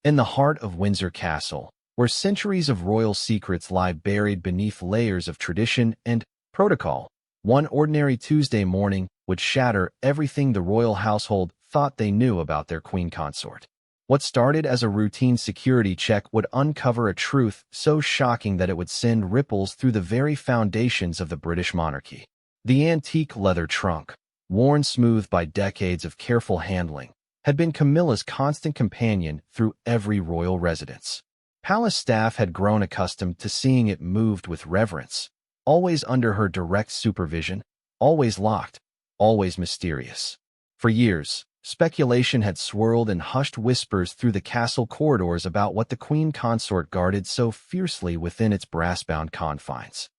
In the heart of Windsor Castle, where centuries of royal secrets lie buried beneath layers of tradition and protocol, one ordinary Tuesday morning would shatter everything the royal household thought they knew about their queen consort. What started as a routine security check would uncover a truth so shocking that it would send ripples through the very foundations of the British monarchy. The antique leather trunk, worn smooth by decades of careful handling, had been Camilla's constant companion through every royal residence. Palace staff had grown accustomed to seeing it moved with reverence, always under her direct supervision, always locked, always mysterious. For years, speculation had swirled in hushed whispers through the castle corridors about what the queen consort guarded so fiercely within its brass-bound confines.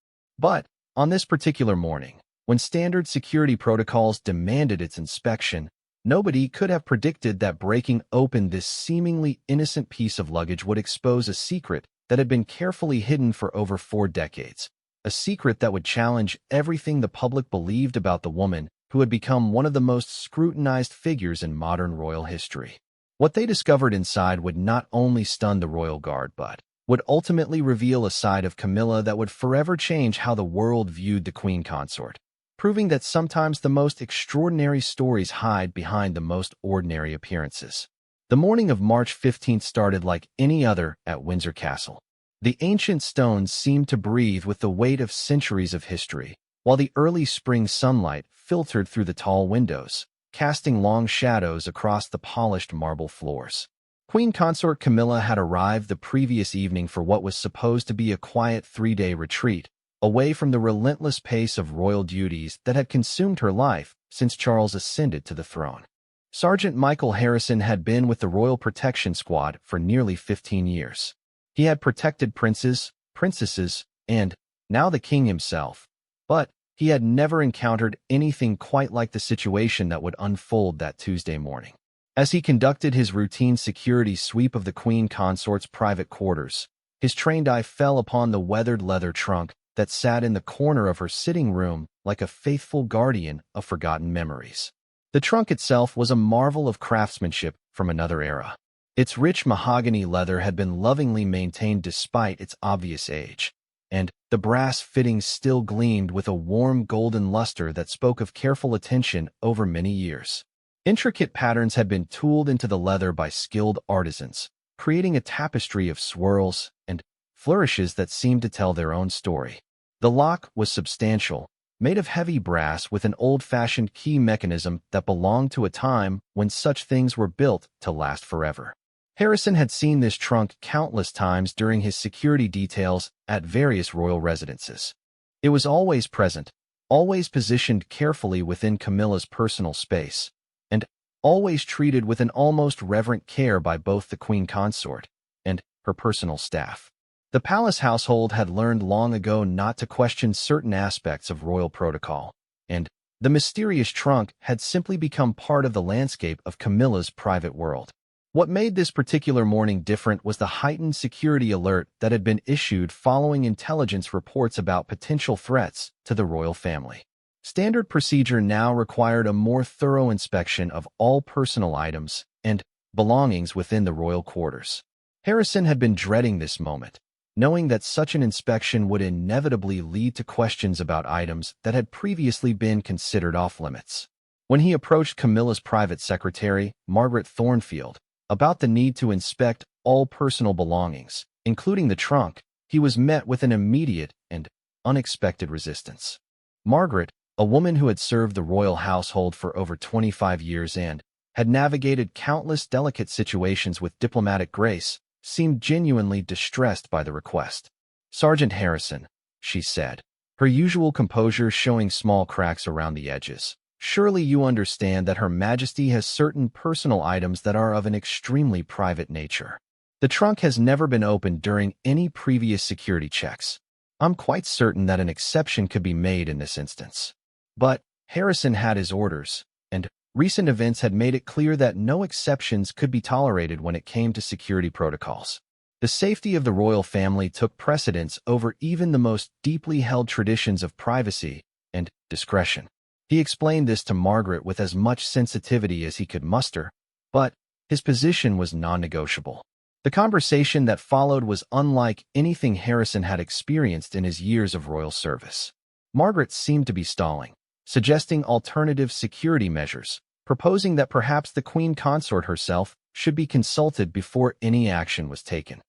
But, on this particular morning, when standard security protocols demanded its inspection, nobody could have predicted that breaking open this seemingly innocent piece of luggage would expose a secret that had been carefully hidden for over 4 decades. A secret that would challenge everything the public believed about the woman who had become one of the most scrutinized figures in modern royal history. What they discovered inside would not only stun the royal guard but would ultimately reveal a side of Camilla that would forever change how the world viewed the queen consort, proving that sometimes the most extraordinary stories hide behind the most ordinary appearances. The morning of March 15th started like any other at Windsor Castle. The ancient stones seemed to breathe with the weight of centuries of history, while the early spring sunlight filtered through the tall windows, casting long shadows across the polished marble floors. Queen Consort Camilla had arrived the previous evening for what was supposed to be a quiet 3-day retreat, away from the relentless pace of royal duties that had consumed her life since Charles ascended to the throne. Sergeant Michael Harrison had been with the Royal Protection Squad for nearly 15 years. He had protected princes, princesses, and, now the king himself. But he had never encountered anything quite like the situation that would unfold that Tuesday morning. As he conducted his routine security sweep of the queen consort's private quarters, his trained eye fell upon the weathered leather trunk that sat in the corner of her sitting room like a faithful guardian of forgotten memories. The trunk itself was a marvel of craftsmanship from another era. Its rich mahogany leather had been lovingly maintained despite its obvious age, and the brass fittings still gleamed with a warm golden luster that spoke of careful attention over many years. Intricate patterns had been tooled into the leather by skilled artisans, creating a tapestry of swirls and flourishes that seemed to tell their own story. The lock was substantial, made of heavy brass with an old-fashioned key mechanism that belonged to a time when such things were built to last forever. Harrison had seen this trunk countless times during his security details at various royal residences. It was always present, always positioned carefully within Camilla's personal space, and always treated with an almost reverent care by both the queen consort and her personal staff. The palace household had learned long ago not to question certain aspects of royal protocol, and the mysterious trunk had simply become part of the landscape of Camilla's private world. What made this particular morning different was the heightened security alert that had been issued following intelligence reports about potential threats to the royal family. Standard procedure now required a more thorough inspection of all personal items and belongings within the royal quarters. Harrison had been dreading this moment, knowing that such an inspection would inevitably lead to questions about items that had previously been considered off-limits. When he approached Camilla's private secretary, Margaret Thornfield, about the need to inspect all personal belongings, including the trunk, he was met with an immediate and unexpected resistance. Margaret, a woman who had served the royal household for over 25 years and had navigated countless delicate situations with diplomatic grace, seemed genuinely distressed by the request. "Sergeant Harrison," she said, her usual composure showing small cracks around the edges. "Surely you understand that Her Majesty has certain personal items that are of an extremely private nature. The trunk has never been opened during any previous security checks. I'm quite certain that an exception could be made in this instance." But Harrison had his orders, and recent events had made it clear that no exceptions could be tolerated when it came to security protocols. The safety of the royal family took precedence over even the most deeply held traditions of privacy and discretion. He explained this to Margaret with as much sensitivity as he could muster, but his position was non-negotiable. The conversation that followed was unlike anything Harrison had experienced in his years of royal service. Margaret seemed to be stalling, suggesting alternative security measures, proposing that perhaps the queen consort herself should be consulted before any action was taken.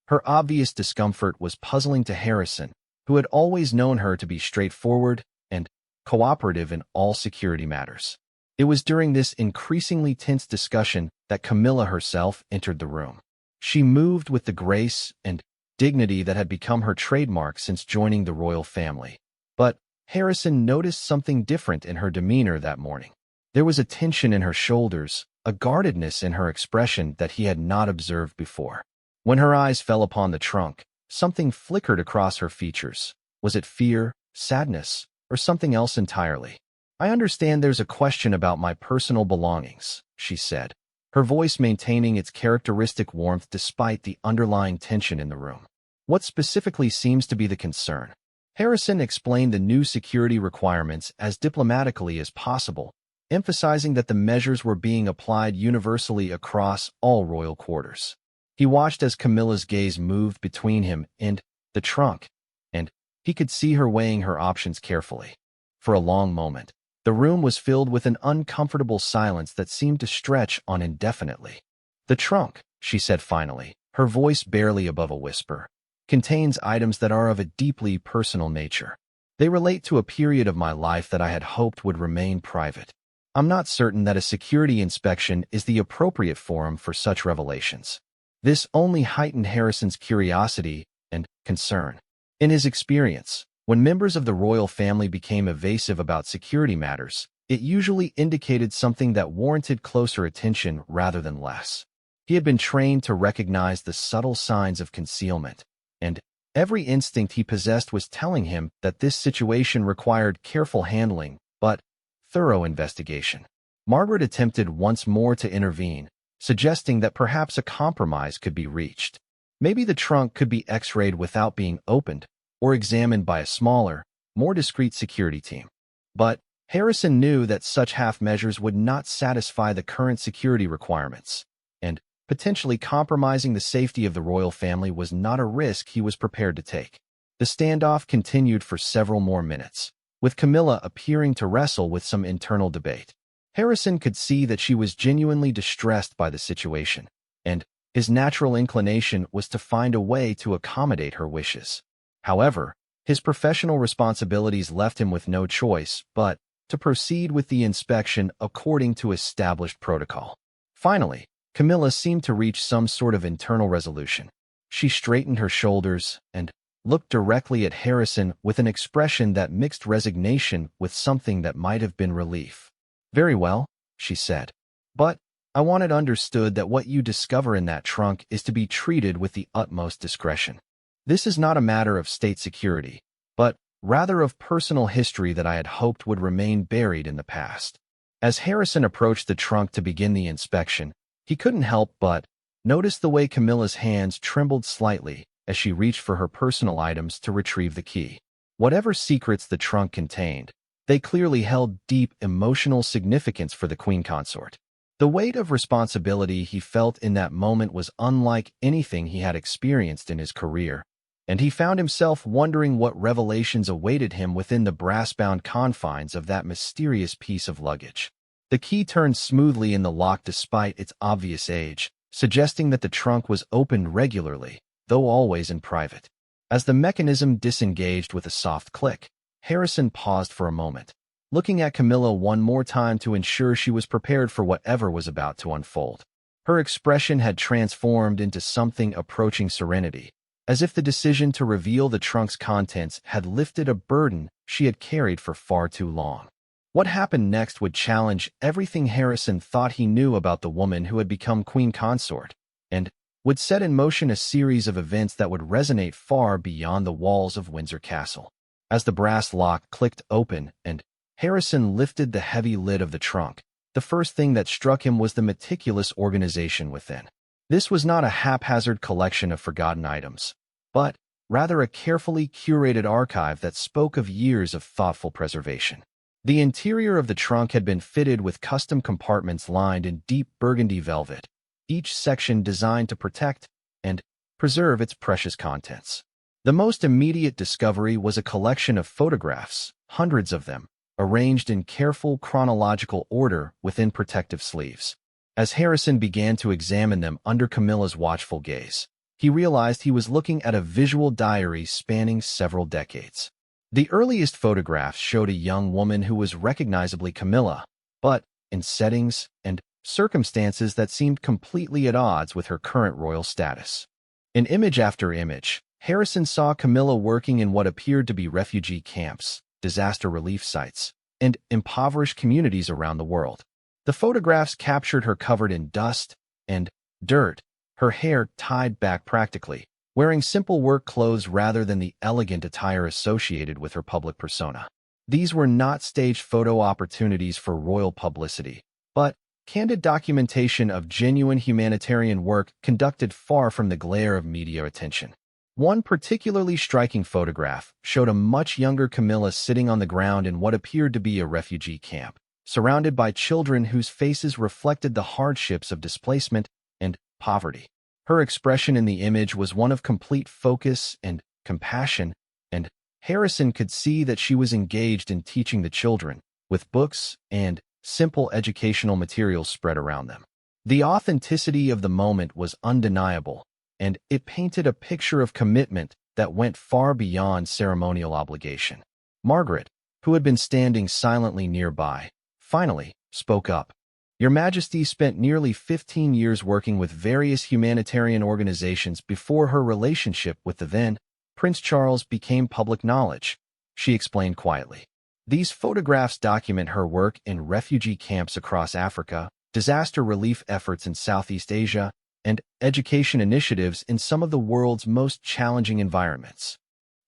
Her obvious discomfort was puzzling to Harrison, who had always known her to be straightforward and cooperative in all security matters. It was during this increasingly tense discussion that Camilla herself entered the room. She moved with the grace and dignity that had become her trademark since joining the royal family. But Harrison noticed something different in her demeanor that morning. There was a tension in her shoulders, a guardedness in her expression that he had not observed before. When her eyes fell upon the trunk, something flickered across her features. Was it fear, sadness, or something else entirely? "I understand there's a question about my personal belongings," she said, her voice maintaining its characteristic warmth despite the underlying tension in the room. "What specifically seems to be the concern?" Harrison explained the new security requirements as diplomatically as possible, emphasizing that the measures were being applied universally across all royal quarters. He watched as Camilla's gaze moved between him and the trunk, and he could see her weighing her options carefully. For a long moment, the room was filled with an uncomfortable silence that seemed to stretch on indefinitely. "The trunk," she said finally, her voice barely above a whisper, "contains items that are of a deeply personal nature. They relate to a period of my life that I had hoped would remain private. I'm not certain that a security inspection is the appropriate forum for such revelations." This only heightened Harrison's curiosity and concern. In his experience, when members of the royal family became evasive about security matters, it usually indicated something that warranted closer attention rather than less. He had been trained to recognize the subtle signs of concealment, and every instinct he possessed was telling him that this situation required careful handling, but thorough investigation. Margaret attempted once more to intervene, suggesting that perhaps a compromise could be reached. Maybe the trunk could be X-rayed without being opened, or examined by a smaller, more discreet security team. But Harrison knew that such half measures would not satisfy the current security requirements, and potentially compromising the safety of the royal family was not a risk he was prepared to take. The standoff continued for several more minutes, with Camilla appearing to wrestle with some internal debate. Harrison could see that she was genuinely distressed by the situation, and his natural inclination was to find a way to accommodate her wishes. However, his professional responsibilities left him with no choice but to proceed with the inspection according to established protocol. Finally, Camilla seemed to reach some sort of internal resolution. She straightened her shoulders and looked directly at Harrison with an expression that mixed resignation with something that might have been relief. "Very well," she said. "But I want it understood that what you discover in that trunk is to be treated with the utmost discretion. This is not a matter of state security, but rather of personal history that I had hoped would remain buried in the past." As Harrison approached the trunk to begin the inspection, he couldn't help but notice the way Camilla's hands trembled slightly as she reached for her personal items to retrieve the key. Whatever secrets the trunk contained, they clearly held deep emotional significance for the queen consort. The weight of responsibility he felt in that moment was unlike anything he had experienced in his career, and he found himself wondering what revelations awaited him within the brass-bound confines of that mysterious piece of luggage. The key turned smoothly in the lock despite its obvious age, suggesting that the trunk was opened regularly, though always in private. As the mechanism disengaged with a soft click, Harrison paused for a moment, looking at Camilla one more time to ensure she was prepared for whatever was about to unfold. Her expression had transformed into something approaching serenity, as if the decision to reveal the trunk's contents had lifted a burden she had carried for far too long. What happened next would challenge everything Harrison thought he knew about the woman who had become queen consort, and would set in motion a series of events that would resonate far beyond the walls of Windsor Castle. As the brass lock clicked open and Harrison lifted the heavy lid of the trunk, the first thing that struck him was the meticulous organization within. This was not a haphazard collection of forgotten items, but rather a carefully curated archive that spoke of years of thoughtful preservation. The interior of the trunk had been fitted with custom compartments lined in deep burgundy velvet, each section designed to protect and preserve its precious contents. The most immediate discovery was a collection of photographs, hundreds of them, arranged in careful chronological order within protective sleeves. As Harrison began to examine them under Camilla's watchful gaze, he realized he was looking at a visual diary spanning several decades. The earliest photographs showed a young woman who was recognizably Camilla, but in settings and circumstances that seemed completely at odds with her current royal status. In image after image, Harrison saw Camilla working in what appeared to be refugee camps, disaster relief sites, and impoverished communities around the world. The photographs captured her covered in dust and dirt, her hair tied back practically, wearing simple work clothes rather than the elegant attire associated with her public persona. These were not staged photo opportunities for royal publicity, but candid documentation of genuine humanitarian work conducted far from the glare of media attention. One particularly striking photograph showed a much younger Camilla sitting on the ground in what appeared to be a refugee camp, surrounded by children whose faces reflected the hardships of displacement and poverty. Her expression in the image was one of complete focus and compassion, and Harrison could see that she was engaged in teaching the children, with books and simple educational materials spread around them. The authenticity of the moment was undeniable, and it painted a picture of commitment that went far beyond ceremonial obligation. Margaret, who had been standing silently nearby, finally spoke up. "Your Majesty spent nearly 15 years working with various humanitarian organizations before her relationship with the then Prince Charles became public knowledge," she explained quietly. These photographs document her work in refugee camps across Africa, disaster relief efforts in Southeast Asia, and education initiatives in some of the world's most challenging environments.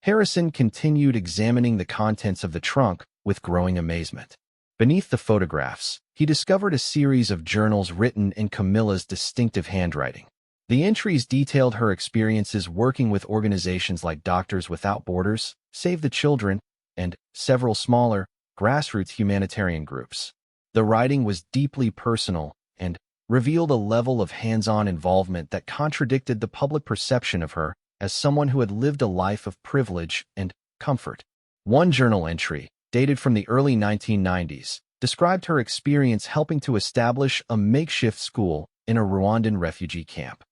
Harrison continued examining the contents of the trunk with growing amazement. Beneath the photographs, he discovered a series of journals written in Camilla's distinctive handwriting. The entries detailed her experiences working with organizations like Doctors Without Borders, Save the Children, and several smaller, grassroots humanitarian groups. The writing was deeply personal and revealed a level of hands-on involvement that contradicted the public perception of her as someone who had lived a life of privilege and comfort. One journal entry, dated from the early 1990s, described her experience helping to establish a makeshift school in a Rwandan refugee camp.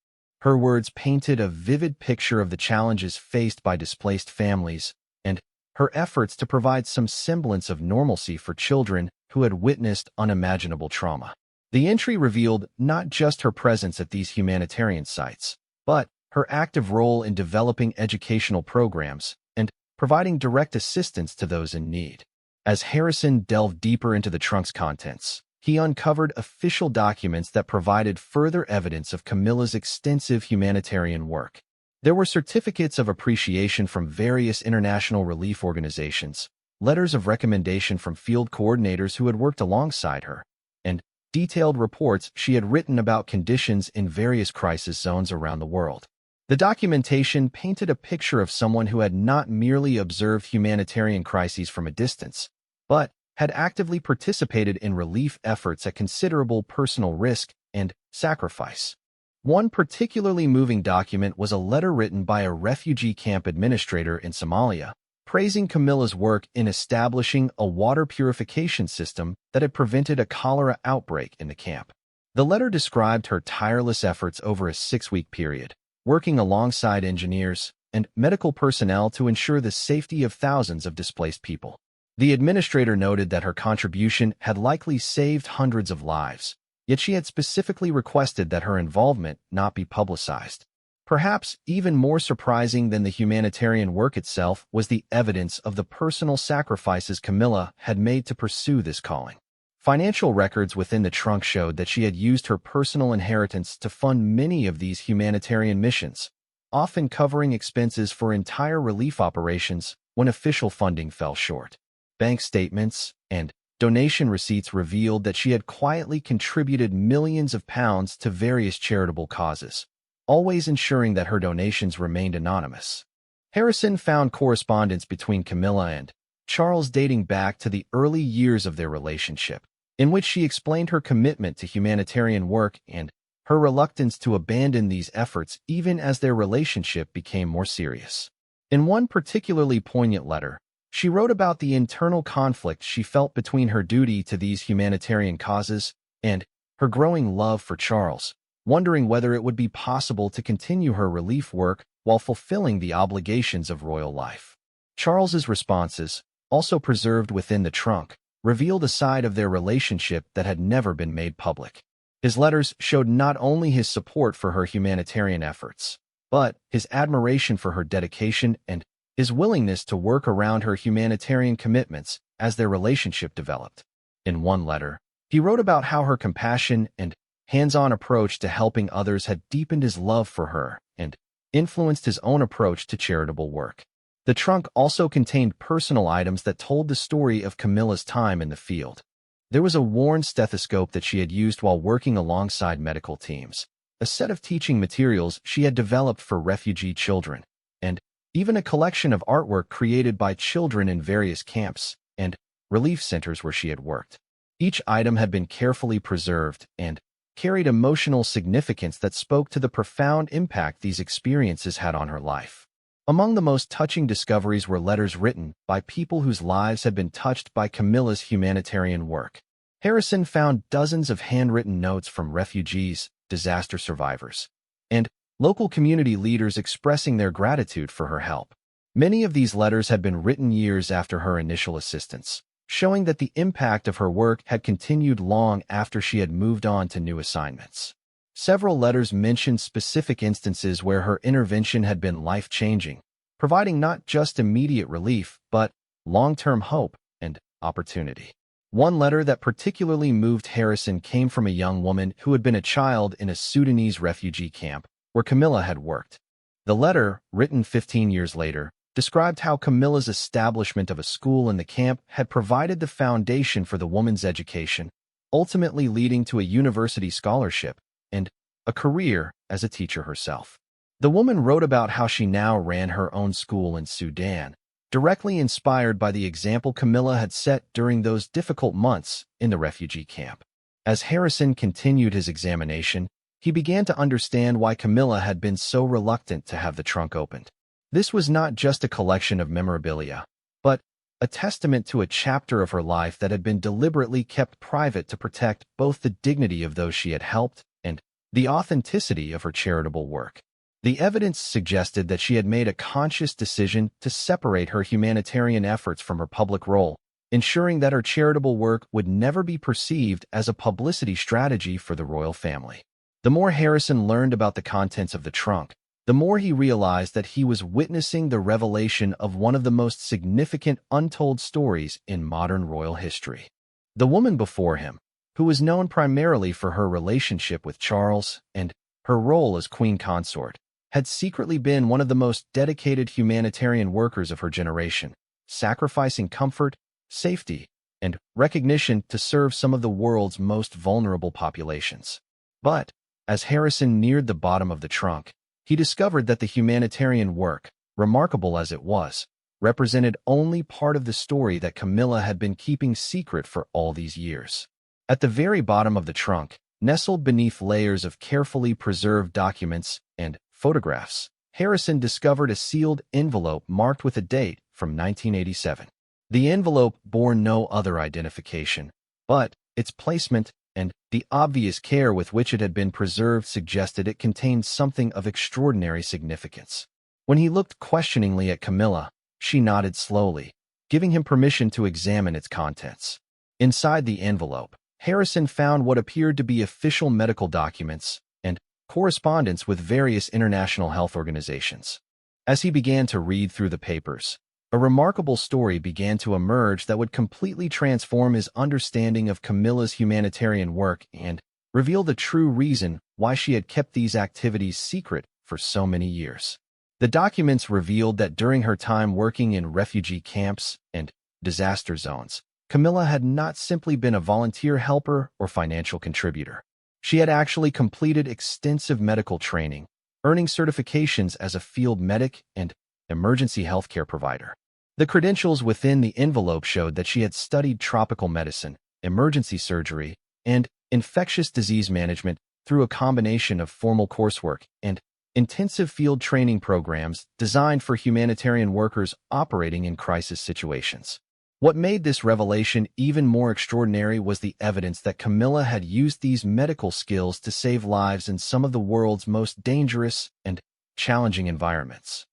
Her words painted a vivid picture of the challenges faced by displaced families and her efforts to provide some semblance of normalcy for children who had witnessed unimaginable trauma. The entry revealed not just her presence at these humanitarian sites, but her active role in developing educational programs and providing direct assistance to those in need. As Harrison delved deeper into the trunk's contents, he uncovered official documents that provided further evidence of Camilla's extensive humanitarian work. There were certificates of appreciation from various international relief organizations, letters of recommendation from field coordinators who had worked alongside her, and detailed reports she had written about conditions in various crisis zones around the world. The documentation painted a picture of someone who had not merely observed humanitarian crises from a distance, but had actively participated in relief efforts at considerable personal risk and sacrifice. One particularly moving document was a letter written by a refugee camp administrator in Somalia, praising Camilla's work in establishing a water purification system that had prevented a cholera outbreak in the camp. The letter described her tireless efforts over a 6-week period, working alongside engineers and medical personnel to ensure the safety of thousands of displaced people. The administrator noted that her contribution had likely saved hundreds of lives, yet she had specifically requested that her involvement not be publicized. Perhaps even more surprising than the humanitarian work itself was the evidence of the personal sacrifices Camilla had made to pursue this calling. Financial records within the trunk showed that she had used her personal inheritance to fund many of these humanitarian missions, often covering expenses for entire relief operations when official funding fell short. Bank statements and donation receipts revealed that she had quietly contributed millions of pounds to various charitable causes, always ensuring that her donations remained anonymous. Harrison found correspondence between Camilla and Charles dating back to the early years of their relationship, in which she explained her commitment to humanitarian work and her reluctance to abandon these efforts even as their relationship became more serious. In one particularly poignant letter, she wrote about the internal conflict she felt between her duty to these humanitarian causes and her growing love for Charles, wondering whether it would be possible to continue her relief work while fulfilling the obligations of royal life. Charles's responses, also preserved within the trunk, revealed a side of their relationship that had never been made public. His letters showed not only his support for her humanitarian efforts, but his admiration for her dedication and his willingness to work around her humanitarian commitments as their relationship developed. In one letter, he wrote about how her compassion and hands-on approach to helping others had deepened his love for her and influenced his own approach to charitable work. The trunk also contained personal items that told the story of Camilla's time in the field. There was a worn stethoscope that she had used while working alongside medical teams, a set of teaching materials she had developed for refugee children, and even a collection of artwork created by children in various camps and relief centers where she had worked. Each item had been carefully preserved and carried emotional significance that spoke to the profound impact these experiences had on her life. Among the most touching discoveries were letters written by people whose lives had been touched by Camilla's humanitarian work. Harrison found dozens of handwritten notes from refugees, disaster survivors, and local community leaders expressing their gratitude for her help. Many of these letters had been written years after her initial assistance, showing that the impact of her work had continued long after she had moved on to new assignments. Several letters mentioned specific instances where her intervention had been life-changing, providing not just immediate relief, but long-term hope and opportunity. One letter that particularly moved Harrison came from a young woman who had been a child in a Sudanese refugee camp where Camilla had worked. The letter, written 15 years later, described how Camilla's establishment of a school in the camp had provided the foundation for the woman's education, ultimately leading to a university scholarship and a career as a teacher herself. The woman wrote about how she now ran her own school in Sudan, directly inspired by the example Camilla had set during those difficult months in the refugee camp. As Harrison continued his examination, he began to understand why Camilla had been so reluctant to have the trunk opened. This was not just a collection of memorabilia, but a testament to a chapter of her life that had been deliberately kept private to protect both the dignity of those she had helped and the authenticity of her charitable work. The evidence suggested that she had made a conscious decision to separate her humanitarian efforts from her public role, ensuring that her charitable work would never be perceived as a publicity strategy for the royal family. The more Harrison learned about the contents of the trunk, the more he realized that he was witnessing the revelation of one of the most significant untold stories in modern royal history. The woman before him, who was known primarily for her relationship with Charles and her role as queen consort, had secretly been one of the most dedicated humanitarian workers of her generation, sacrificing comfort, safety, and recognition to serve some of the world's most vulnerable populations. But, as Harrison neared the bottom of the trunk, he discovered that the humanitarian work, remarkable as it was, represented only part of the story that Camilla had been keeping secret for all these years. At the very bottom of the trunk, nestled beneath layers of carefully preserved documents and photographs, Harrison discovered a sealed envelope marked with a date from 1987. The envelope bore no other identification, but its placement and the obvious care with which it had been preserved suggested it contained something of extraordinary significance. When he looked questioningly at Camilla, she nodded slowly, giving him permission to examine its contents. Inside the envelope, Harrison found what appeared to be official medical documents and correspondence with various international health organizations. As he began to read through the papers, a remarkable story began to emerge that would completely transform his understanding of Camilla's humanitarian work and reveal the true reason why she had kept these activities secret for so many years. The documents revealed that during her time working in refugee camps and disaster zones, Camilla had not simply been a volunteer helper or financial contributor. She had actually completed extensive medical training, earning certifications as a field medic and emergency healthcare provider. The credentials within the envelope showed that she had studied tropical medicine, emergency surgery, and infectious disease management through a combination of formal coursework and intensive field training programs designed for humanitarian workers operating in crisis situations. What made this revelation even more extraordinary was the evidence that Camilla had used these medical skills to save lives in some of the world's most dangerous and challenging environments.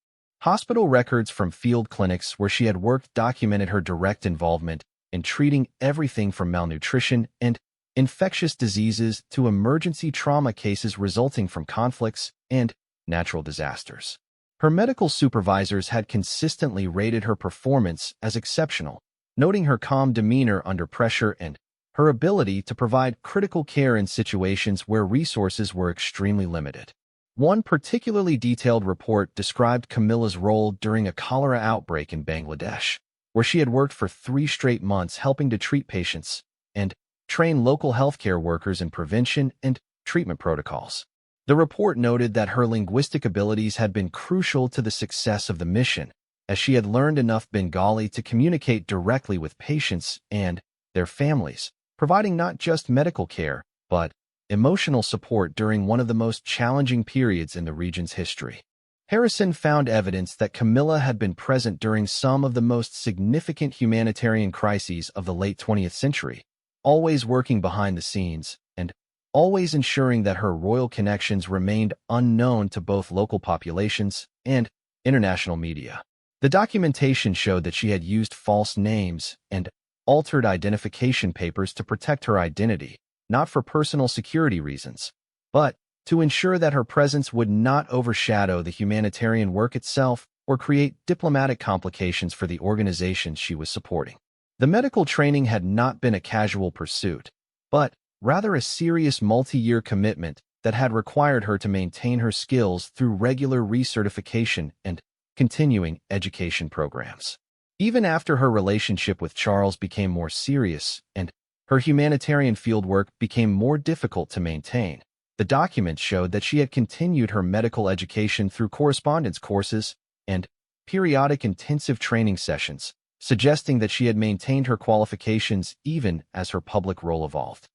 Hospital records from field clinics where she had worked documented her direct involvement in treating everything from malnutrition and infectious diseases to emergency trauma cases resulting from conflicts and natural disasters. Her medical supervisors had consistently rated her performance as exceptional, noting her calm demeanor under pressure and her ability to provide critical care in situations where resources were extremely limited. One particularly detailed report described Camilla's role during a cholera outbreak in Bangladesh, where she had worked for 3 straight months helping to treat patients and train local healthcare workers in prevention and treatment protocols. The report noted that her linguistic abilities had been crucial to the success of the mission, as she had learned enough Bengali to communicate directly with patients and their families, providing not just medical care, but emotional support during one of the most challenging periods in the region's history. Harrison found evidence that Camilla had been present during some of the most significant humanitarian crises of the late 20th century, always working behind the scenes and always ensuring that her royal connections remained unknown to both local populations and international media. The documentation showed that she had used false names and altered identification papers to protect her identity, not for personal security reasons, but to ensure that her presence would not overshadow the humanitarian work itself or create diplomatic complications for the organizations she was supporting. The medical training had not been a casual pursuit, but rather a serious multi-year commitment that had required her to maintain her skills through regular recertification and continuing education programs. Even after her relationship with Charles became more serious and her humanitarian fieldwork became more difficult to maintain, the documents showed that she had continued her medical education through correspondence courses and periodic intensive training sessions, suggesting that she had maintained her qualifications even as her public role evolved.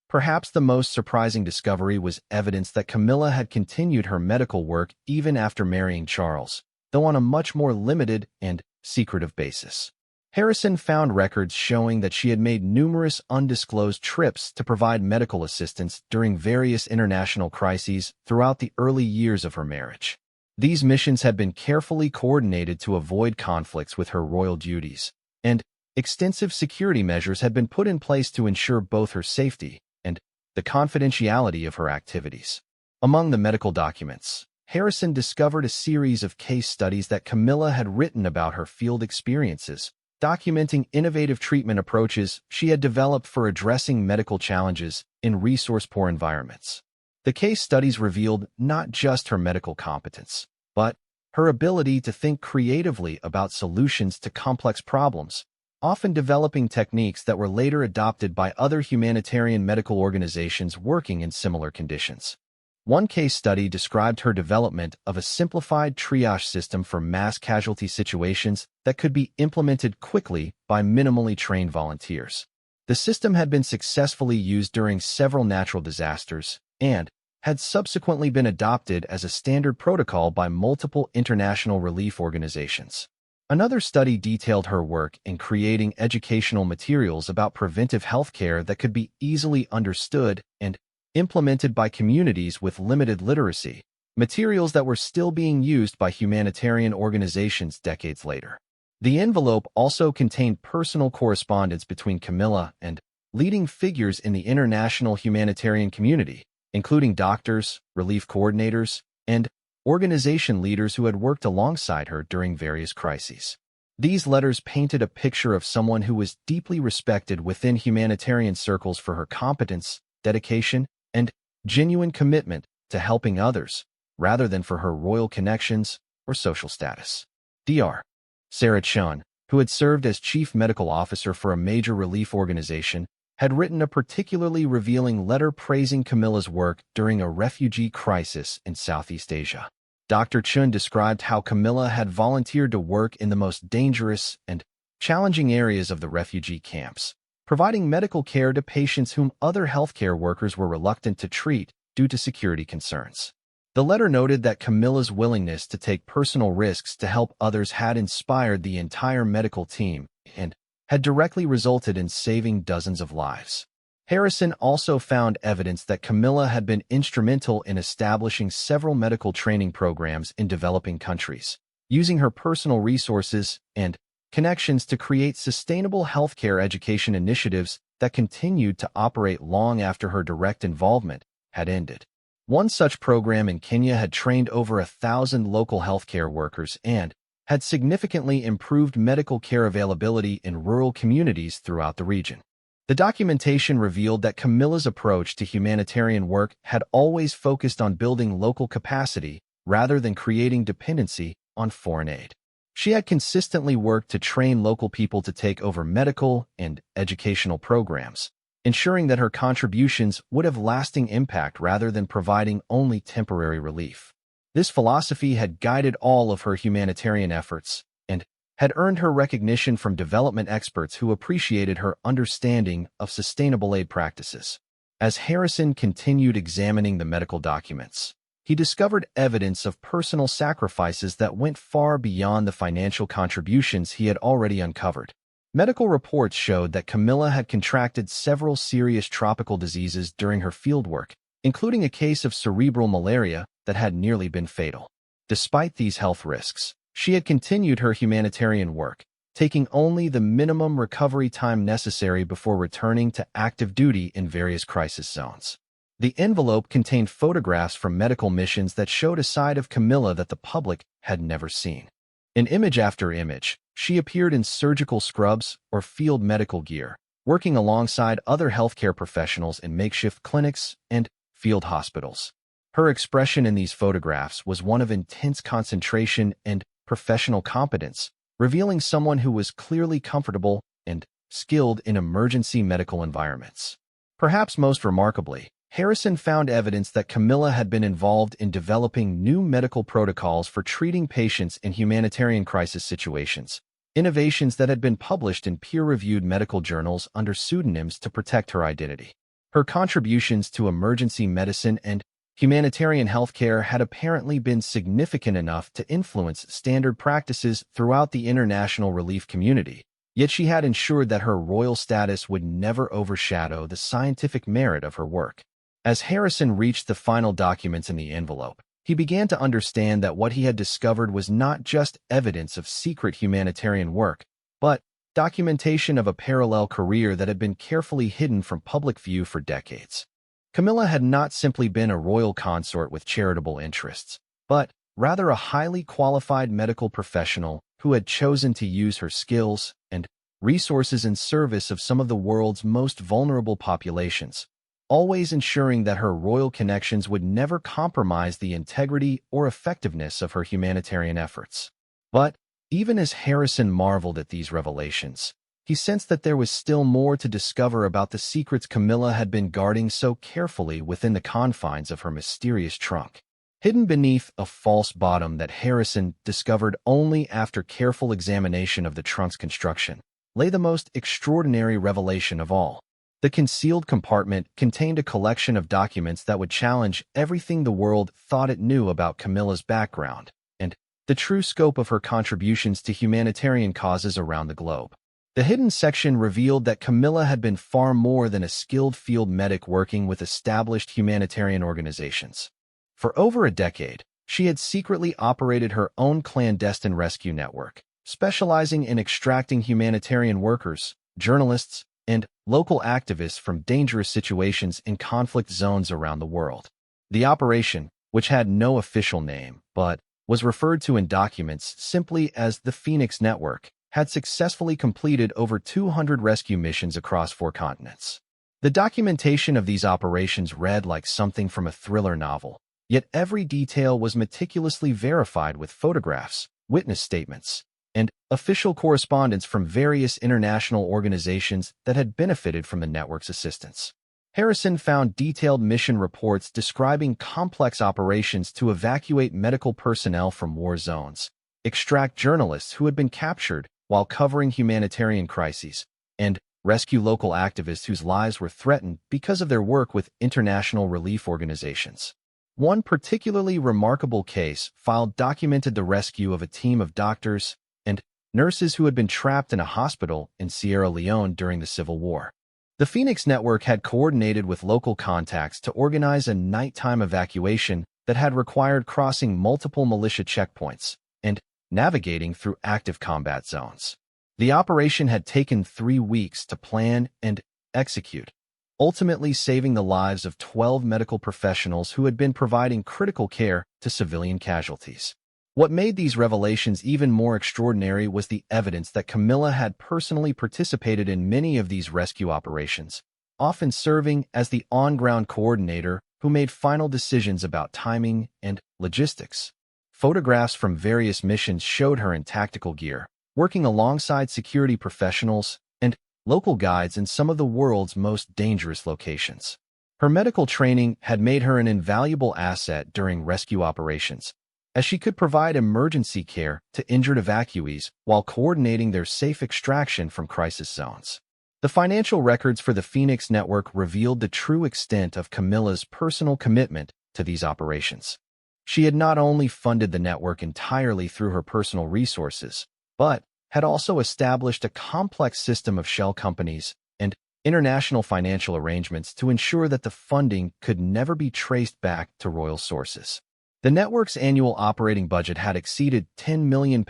Perhaps the most surprising discovery was evidence that Camilla had continued her medical work even after marrying Charles, though on a much more limited and secretive basis. Harrison found records showing that she had made numerous undisclosed trips to provide medical assistance during various international crises throughout the early years of her marriage. These missions had been carefully coordinated to avoid conflicts with her royal duties, and extensive security measures had been put in place to ensure both her safety and the confidentiality of her activities. Among the medical documents, Harrison discovered a series of case studies that Camilla had written about her field experiences, documenting innovative treatment approaches she had developed for addressing medical challenges in resource-poor environments. The case studies revealed not just her medical competence, but her ability to think creatively about solutions to complex problems, often developing techniques that were later adopted by other humanitarian medical organizations working in similar conditions. One case study described her development of a simplified triage system for mass casualty situations that could be implemented quickly by minimally trained volunteers. The system had been successfully used during several natural disasters and had subsequently been adopted as a standard protocol by multiple international relief organizations. Another study detailed her work in creating educational materials about preventive healthcare that could be easily understood and implemented by communities with limited literacy, materials that were still being used by humanitarian organizations decades later. The envelope also contained personal correspondence between Camilla and leading figures in the international humanitarian community, including doctors, relief coordinators, and organization leaders who had worked alongside her during various crises. These letters painted a picture of someone who was deeply respected within humanitarian circles for her competence, dedication, and genuine commitment to helping others, rather than for her royal connections or social status. Dr. Sarah Chun, who had served as chief medical officer for a major relief organization, had written a particularly revealing letter praising Camilla's work during a refugee crisis in Southeast Asia. Dr. Chun described how Camilla had volunteered to work in the most dangerous and challenging areas of the refugee camps, providing medical care to patients whom other healthcare workers were reluctant to treat due to security concerns. The letter noted that Camilla's willingness to take personal risks to help others had inspired the entire medical team and had directly resulted in saving dozens of lives. Harrison also found evidence that Camilla had been instrumental in establishing several medical training programs in developing countries, using her personal resources and connections to create sustainable healthcare education initiatives that continued to operate long after her direct involvement had ended. One such program in Kenya had trained over 1,000 local healthcare workers and had significantly improved medical care availability in rural communities throughout the region. The documentation revealed that Camilla's approach to humanitarian work had always focused on building local capacity rather than creating dependency on foreign aid. She had consistently worked to train local people to take over medical and educational programs, ensuring that her contributions would have lasting impact rather than providing only temporary relief. This philosophy had guided all of her humanitarian efforts and had earned her recognition from development experts who appreciated her understanding of sustainable aid practices. As Harrison continued examining the medical documents, he discovered evidence of personal sacrifices that went far beyond the financial contributions he had already uncovered. Medical reports showed that Camilla had contracted several serious tropical diseases during her fieldwork, including a case of cerebral malaria that had nearly been fatal. Despite these health risks, she had continued her humanitarian work, taking only the minimum recovery time necessary before returning to active duty in various crisis zones. The envelope contained photographs from medical missions that showed a side of Camilla that the public had never seen. In image after image, she appeared in surgical scrubs or field medical gear, working alongside other healthcare professionals in makeshift clinics and field hospitals. Her expression in these photographs was one of intense concentration and professional competence, revealing someone who was clearly comfortable and skilled in emergency medical environments. Perhaps most remarkably, Harrison found evidence that Camilla had been involved in developing new medical protocols for treating patients in humanitarian crisis situations, innovations that had been published in peer-reviewed medical journals under pseudonyms to protect her identity. Her contributions to emergency medicine and humanitarian healthcare had apparently been significant enough to influence standard practices throughout the international relief community, yet she had ensured that her royal status would never overshadow the scientific merit of her work. As Harrison reached the final documents in the envelope, he began to understand that what he had discovered was not just evidence of secret humanitarian work, but documentation of a parallel career that had been carefully hidden from public view for decades. Camilla had not simply been a royal consort with charitable interests, but rather a highly qualified medical professional who had chosen to use her skills and resources in service of some of the world's most vulnerable populations, always ensuring that her royal connections would never compromise the integrity or effectiveness of her humanitarian efforts. But even as Harrison marveled at these revelations, he sensed that there was still more to discover about the secrets Camilla had been guarding so carefully within the confines of her mysterious trunk. Hidden beneath a false bottom that Harrison discovered only after careful examination of the trunk's construction, lay the most extraordinary revelation of all. The concealed compartment contained a collection of documents that would challenge everything the world thought it knew about Camilla's background and the true scope of her contributions to humanitarian causes around the globe. The hidden section revealed that Camilla had been far more than a skilled field medic working with established humanitarian organizations. For over a decade, she had secretly operated her own clandestine rescue network, specializing in extracting humanitarian workers, journalists, and local activists from dangerous situations in conflict zones around the world. The operation, which had no official name but was referred to in documents simply as the Phoenix Network, had successfully completed over 200 rescue missions across 4 continents. The documentation of these operations read like something from a thriller novel, yet every detail was meticulously verified with photographs, witness statements, and official correspondence from various international organizations that had benefited from the network's assistance. Harrison found detailed mission reports describing complex operations to evacuate medical personnel from war zones, extract journalists who had been captured while covering humanitarian crises, and rescue local activists whose lives were threatened because of their work with international relief organizations. One particularly remarkable case filed documented the rescue of a team of doctors and nurses who had been trapped in a hospital in Sierra Leone during the Civil War. The Phoenix Network had coordinated with local contacts to organize a nighttime evacuation that had required crossing multiple militia checkpoints and navigating through active combat zones. The operation had taken 3 weeks to plan and execute, ultimately saving the lives of 12 medical professionals who had been providing critical care to civilian casualties. What made these revelations even more extraordinary was the evidence that Camilla had personally participated in many of these rescue operations, often serving as the on-ground coordinator who made final decisions about timing and logistics. Photographs from various missions showed her in tactical gear, working alongside security professionals and local guides in some of the world's most dangerous locations. Her medical training had made her an invaluable asset during rescue operations, as she could provide emergency care to injured evacuees while coordinating their safe extraction from crisis zones. The financial records for the Phoenix Network revealed the true extent of Camilla's personal commitment to these operations. She had not only funded the network entirely through her personal resources, but had also established a complex system of shell companies and international financial arrangements to ensure that the funding could never be traced back to royal sources. The network's annual operating budget had exceeded £10 million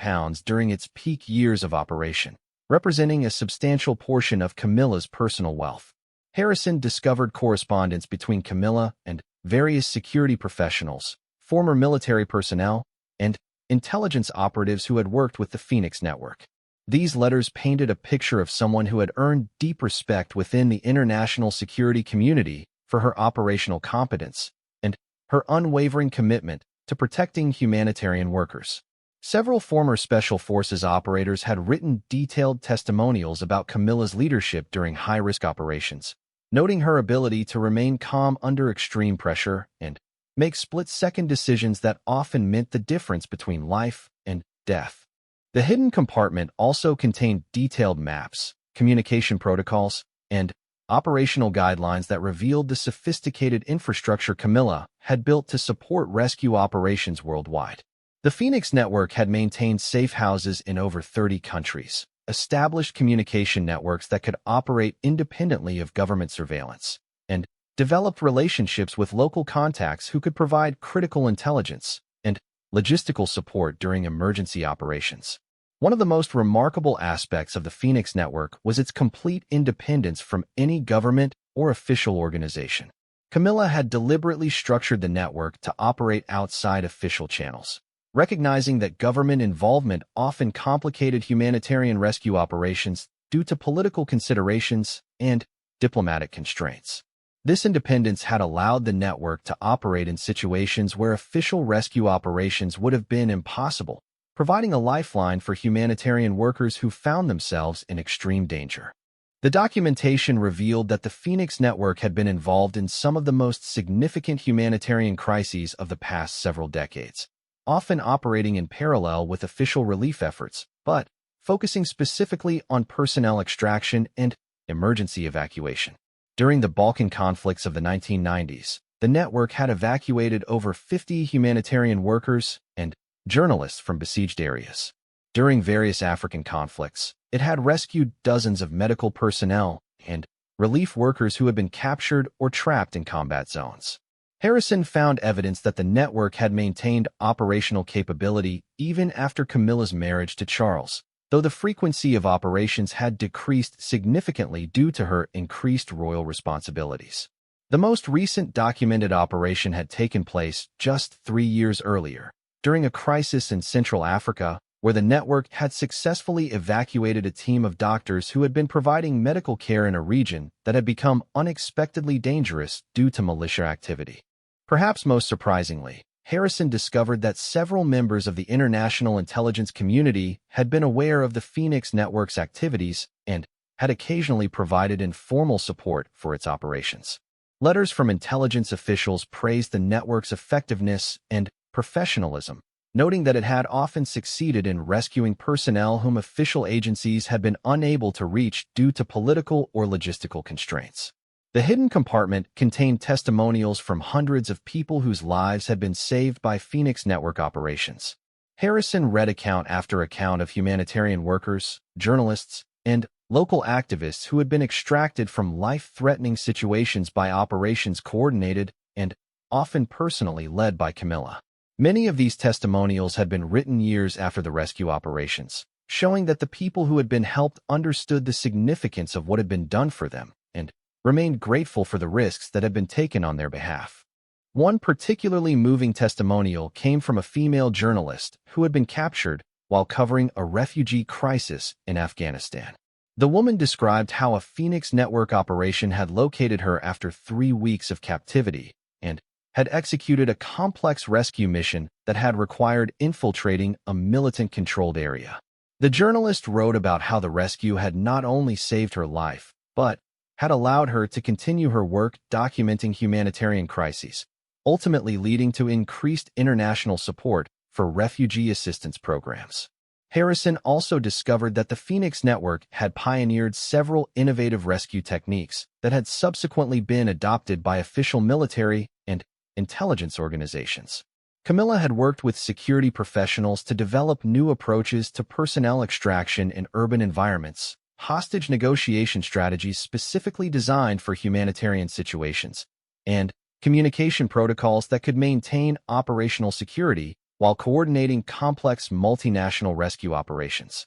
during its peak years of operation, representing a substantial portion of Camilla's personal wealth. Harrison discovered correspondence between Camilla and various security professionals, former military personnel, and intelligence operatives who had worked with the Phoenix Network. These letters painted a picture of someone who had earned deep respect within the international security community for her operational competence and her unwavering commitment to protecting humanitarian workers. Several former Special Forces operators had written detailed testimonials about Camilla's leadership during high-risk operations, noting her ability to remain calm under extreme pressure and make split-second decisions that often meant the difference between life and death. The hidden compartment also contained detailed maps, communication protocols, and operational guidelines that revealed the sophisticated infrastructure Camilla had built to support rescue operations worldwide. The Phoenix Network had maintained safe houses in over 30 countries, established communication networks that could operate independently of government surveillance, and developed relationships with local contacts who could provide critical intelligence and logistical support during emergency operations. One of the most remarkable aspects of the Phoenix Network was its complete independence from any government or official organization. Camilla had deliberately structured the network to operate outside official channels, recognizing that government involvement often complicated humanitarian rescue operations due to political considerations and diplomatic constraints. This independence had allowed the network to operate in situations where official rescue operations would have been impossible, providing a lifeline for humanitarian workers who found themselves in extreme danger. The documentation revealed that the Phoenix Network had been involved in some of the most significant humanitarian crises of the past several decades, often operating in parallel with official relief efforts, but focusing specifically on personnel extraction and emergency evacuation. During the Balkan conflicts of the 1990s, the network had evacuated over 50 humanitarian workers and journalists from besieged areas. During various African conflicts, it had rescued dozens of medical personnel and relief workers who had been captured or trapped in combat zones. Harrison found evidence that the network had maintained operational capability even after Camilla's marriage to Charles, though the frequency of operations had decreased significantly due to her increased royal responsibilities. The most recent documented operation had taken place just 3 years earlier, during a crisis in Central Africa, where the network had successfully evacuated a team of doctors who had been providing medical care in a region that had become unexpectedly dangerous due to militia activity. Perhaps most surprisingly, Harrison discovered that several members of the international intelligence community had been aware of the Phoenix Network's activities and had occasionally provided informal support for its operations. Letters from intelligence officials praised the network's effectiveness and professionalism, noting that it had often succeeded in rescuing personnel whom official agencies had been unable to reach due to political or logistical constraints. The hidden compartment contained testimonials from hundreds of people whose lives had been saved by Phoenix Network operations. Harrison read account after account of humanitarian workers, journalists, and local activists who had been extracted from life-threatening situations by operations coordinated and often personally led by Camilla. Many of these testimonials had been written years after the rescue operations, showing that the people who had been helped understood the significance of what had been done for them and remained grateful for the risks that had been taken on their behalf. One particularly moving testimonial came from a female journalist who had been captured while covering a refugee crisis in Afghanistan. The woman described how a Phoenix Network operation had located her after 3 weeks of captivity and had executed a complex rescue mission that had required infiltrating a militant-controlled area. The journalist wrote about how the rescue had not only saved her life, but had allowed her to continue her work documenting humanitarian crises, ultimately leading to increased international support for refugee assistance programs. Harrison also discovered that the Phoenix Network had pioneered several innovative rescue techniques that had subsequently been adopted by official military and intelligence organizations. Camilla had worked with security professionals to develop new approaches to personnel extraction in urban environments, hostage negotiation strategies specifically designed for humanitarian situations, and communication protocols that could maintain operational security while coordinating complex multinational rescue operations.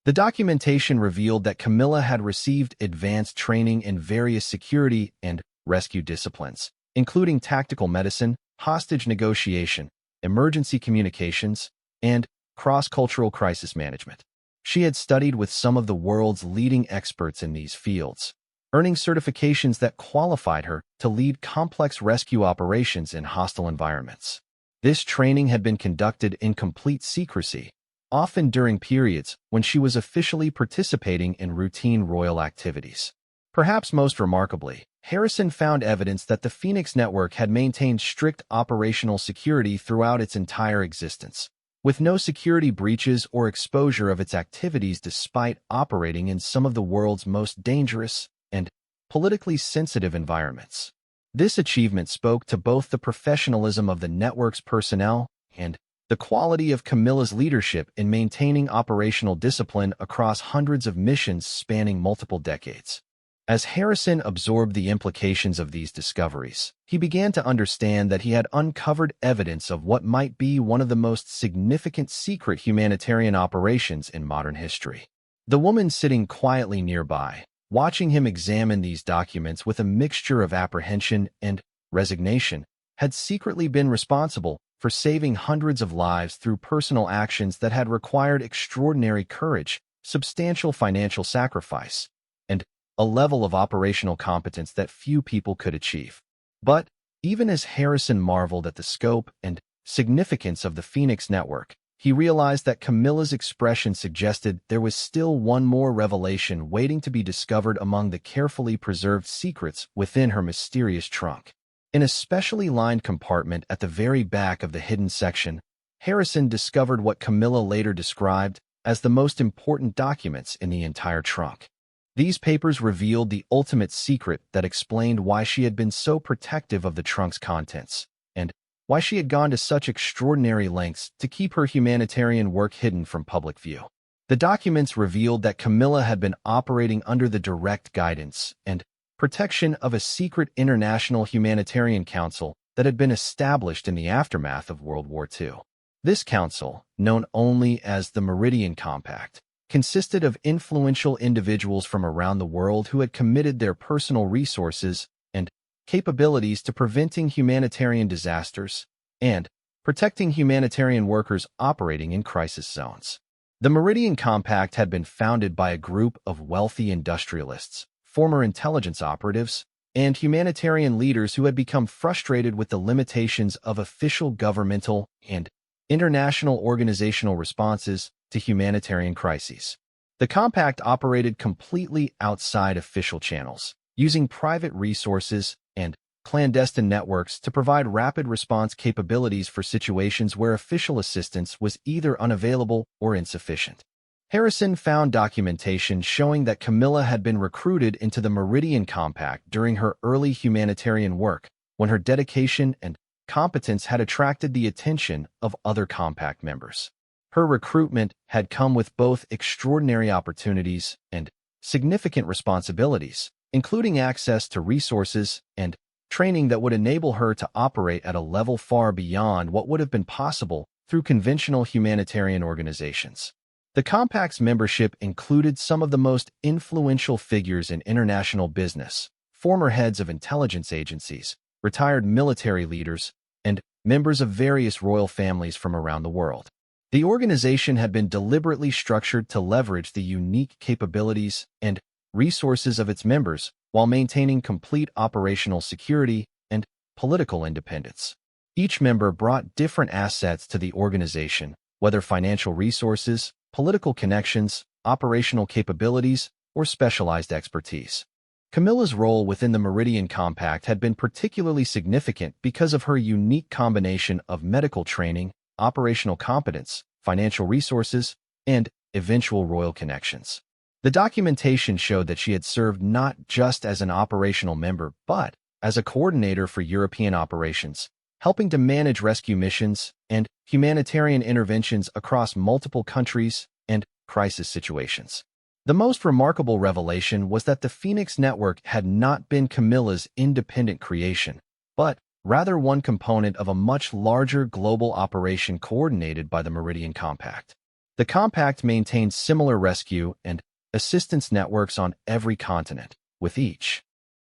The documentation revealed that Camilla had received advanced training in various security and rescue disciplines, including tactical medicine, hostage negotiation, emergency communications, and cross-cultural crisis management. She had studied with some of the world's leading experts in these fields, earning certifications that qualified her to lead complex rescue operations in hostile environments. This training had been conducted in complete secrecy, often during periods when she was officially participating in routine royal activities. Perhaps most remarkably, Harrison found evidence that the Phoenix Network had maintained strict operational security throughout its entire existence, with no security breaches or exposure of its activities despite operating in some of the world's most dangerous and politically sensitive environments. This achievement spoke to both the professionalism of the network's personnel and the quality of Camilla's leadership in maintaining operational discipline across hundreds of missions spanning multiple decades. As Harrison absorbed the implications of these discoveries, he began to understand that he had uncovered evidence of what might be one of the most significant secret humanitarian operations in modern history. The woman sitting quietly nearby, watching him examine these documents with a mixture of apprehension and resignation, had secretly been responsible for saving hundreds of lives through personal actions that had required extraordinary courage, substantial financial sacrifice, and a level of operational competence that few people could achieve. But even as Harrison marveled at the scope and significance of the Phoenix Network, he realized that Camilla's expression suggested there was still one more revelation waiting to be discovered among the carefully preserved secrets within her mysterious trunk. In a specially lined compartment at the very back of the hidden section, Harrison discovered what Camilla later described as the most important documents in the entire trunk. These papers revealed the ultimate secret that explained why she had been so protective of the trunk's contents, and why she had gone to such extraordinary lengths to keep her humanitarian work hidden from public view. The documents revealed that Camilla had been operating under the direct guidance and protection of a secret international humanitarian council that had been established in the aftermath of World War II. This council, known only as the Meridian Compact, consisted of influential individuals from around the world who had committed their personal resources and capabilities to preventing humanitarian disasters and protecting humanitarian workers operating in crisis zones. The Meridian Compact had been founded by a group of wealthy industrialists, former intelligence operatives, and humanitarian leaders who had become frustrated with the limitations of official governmental and international organizational responses to humanitarian crises. The compact operated completely outside official channels, using private resources and clandestine networks to provide rapid response capabilities for situations where official assistance was either unavailable or insufficient. Harrison found documentation showing that Camilla had been recruited into the Meridian Compact during her early humanitarian work, when her dedication and competence had attracted the attention of other Compact members. Her recruitment had come with both extraordinary opportunities and significant responsibilities, including access to resources and training that would enable her to operate at a level far beyond what would have been possible through conventional humanitarian organizations. The Compact's membership included some of the most influential figures in international business, former heads of intelligence agencies, retired military leaders, and members of various royal families from around the world. The organization had been deliberately structured to leverage the unique capabilities and resources of its members while maintaining complete operational security and political independence. Each member brought different assets to the organization, whether financial resources, political connections, operational capabilities, or specialized expertise. Camilla's role within the Meridian Compact had been particularly significant because of her unique combination of medical training, operational competence, financial resources, and eventual royal connections. The documentation showed that she had served not just as an operational member, but as a coordinator for European operations, helping to manage rescue missions and humanitarian interventions across multiple countries and crisis situations. The most remarkable revelation was that the Phoenix Network had not been Camilla's independent creation, but rather one component of a much larger global operation coordinated by the Meridian Compact. The Compact maintains similar rescue and assistance networks on every continent, with each